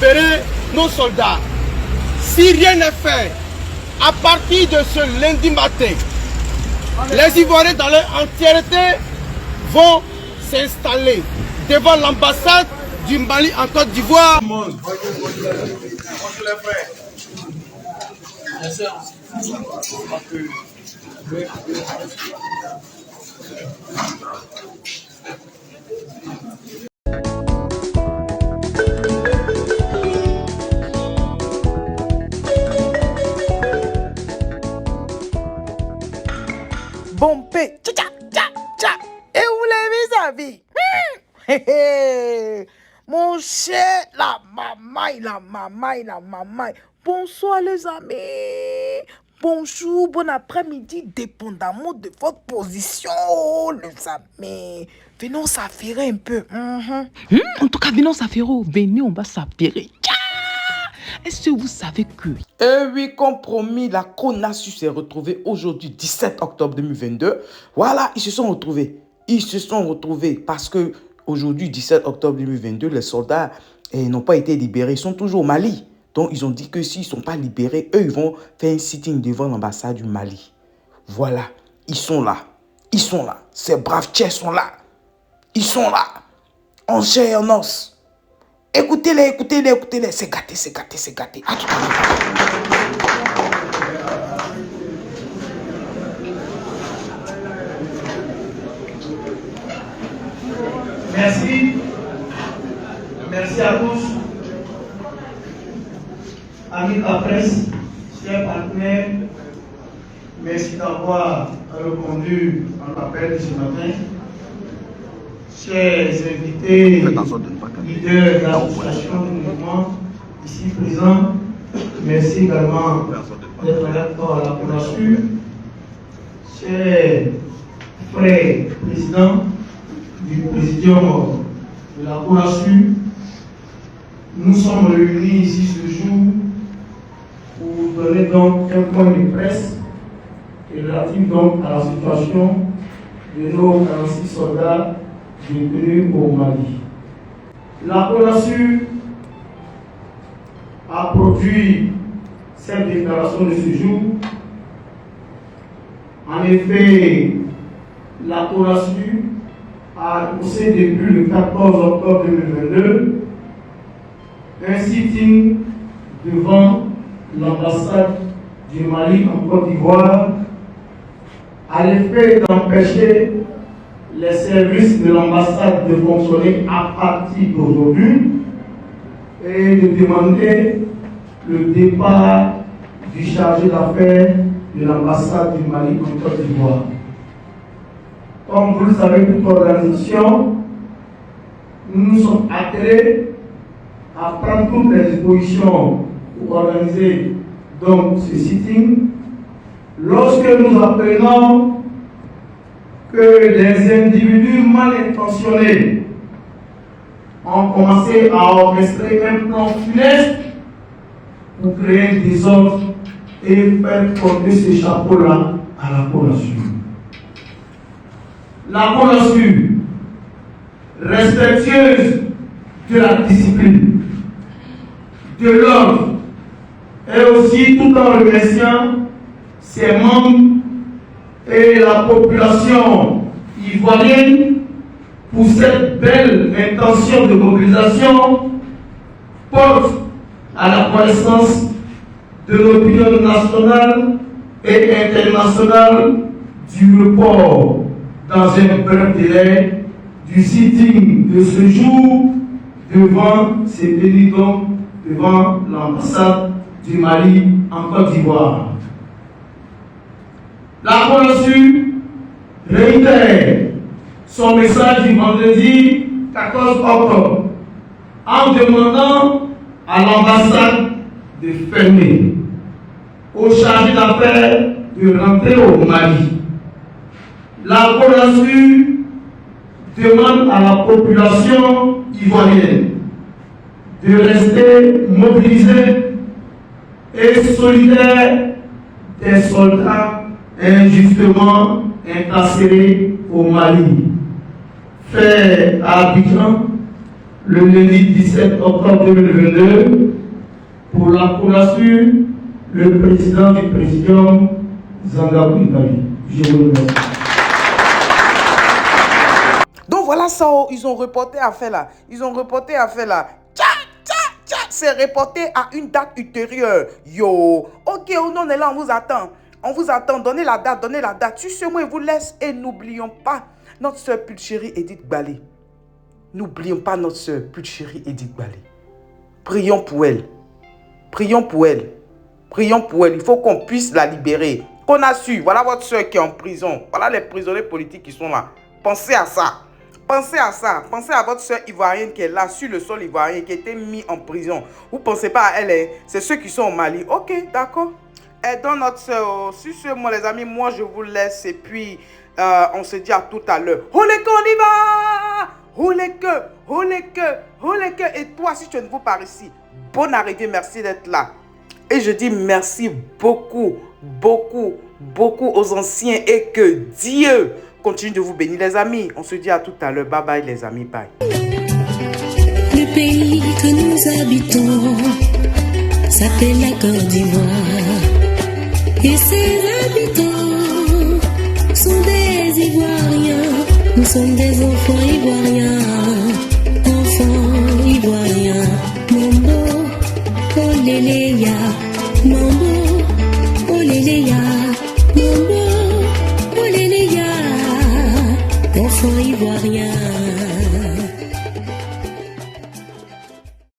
libérer nos soldats. Si rien n'est fait, à partir de ce lundi matin, les Ivoiriens dans leur entièreté vont s'installer devant l'ambassade du Mali en Côte d'Ivoire. Bompé, tcha tcha tcha tcha. Et où les vis-à-vis? Mon cher, la mamaille. Bonsoir les amis. Bonjour, bon après-midi, dépendamment de votre position, les amis. Venons s'affairer un peu. En tout cas, venons s'affairer. Venez, on va s'affairer. Est-ce que vous savez que... Eh oui, comme promis, la CONASU s'est retrouvée aujourd'hui, 17 octobre 2022. Voilà, ils se sont retrouvés parce que aujourd'hui, 17 octobre 2022, les soldats n'ont pas été libérés. Ils sont toujours au Mali. Donc, ils ont dit que s'ils ne sont pas libérés, eux, ils vont faire un sitting devant l'ambassade du Mali. Voilà, ils sont là. Ces braves tchèques sont là. Ils sont là. En chair et en os. Écoutez-les. C'est gâté. À tout à l'heure. Merci à tous. Amis de la presse, chers partenaires, merci d'avoir répondu à l'appel de ce matin. Chers invités, leaders de l'association du mouvement ici présents, merci également d'être là pour la CONASU. Chers frères présidents du présidium de la CONASU, nous sommes réunis ici ce jour pour donner donc un point de presse relatif donc à la situation de nos 46 soldats détenus au Mali. La CONASU a produit cette déclaration de ce jour. En effet, la CONASU a annoncé depuis le 14 octobre 2022 un sitting devant l'ambassade du Mali en Côte d'Ivoire à l'effet d'empêcher les services de l'ambassade de fonctionner à partir d'aujourd'hui et de demander le départ du chargé d'affaires de l'ambassade du Mali en Côte d'Ivoire. Comme vous le savez, toute organisation, nous nous sommes attelés à prendre toutes les dispositions pour organiser donc ce sitting. Lorsque nous apprenons que des individus mal intentionnés ont commencé à orchestrer un plan funeste pour créer un désordre et faire porter ce chapeau-là à la CONASU. La CONASU, respectueuse de la discipline, de l'ordre, et aussi tout en remerciant ses membres et la population ivoirienne pour cette belle intention de mobilisation, porte à la connaissance de l'opinion nationale et internationale du report dans un bref délai du sitting de ce jour devant l'ambassade du Mali en Côte d'Ivoire. La CONASU réitère son message du vendredi 14 octobre en demandant à l'ambassade de fermer, aux chargés d'affaires de rentrer au Mali. La CONASU demande à la population ivoirienne de rester mobilisée et solidaire des soldats injustement incarcérés au Mali. Fait à Abidjan le lundi 17 octobre 2022, pour la CONASUR, le président du Présidium, Zangarou Ibali. Je vous remercie. Donc voilà ça, ils ont reporté affaire là. Ils ont reporté affaire là. C'est reporté à une date ultérieure. Yo, ok, on est là, on vous attend. On vous attend, donnez la date, donnez la date. Sur ce mot, je vous laisse et n'oublions pas notre soeur Pulchérie Edith Balé. N'oublions pas notre soeur Pulchérie Edith Balé. Prions pour elle. Prions pour elle. Prions pour elle. Il faut qu'on puisse la libérer. Qu'on a su. Voilà votre soeur qui est en prison. Voilà les prisonniers politiques qui sont là. Pensez à ça. Pensez à ça. Pensez à votre soeur ivoirienne qui est là sur le sol ivoirien, qui a été mise en prison. Vous ne pensez pas à elle, hein? C'est ceux qui sont au Mali. Ok, d'accord. Aidons notre soeur. Sur ce, moi les amis, moi je vous laisse et puis on se dit à tout à l'heure. Oleke, on y va! Oleke, oleke, oleke. Et toi, si tu es nouveau par ici, bonne arrivée, merci d'être là. Et je dis merci beaucoup, beaucoup, beaucoup aux anciens et que Dieu continue de vous bénir les amis. On se dit à tout à l'heure. Bye bye les amis. Bye. Le pays que nous habitons s'appelle la Côte d'Ivoire. Et ses habitants sont des Ivoiriens. Nous sommes des enfants ivoiriens. Enfants ivoiriens. Mambo, Oléléa.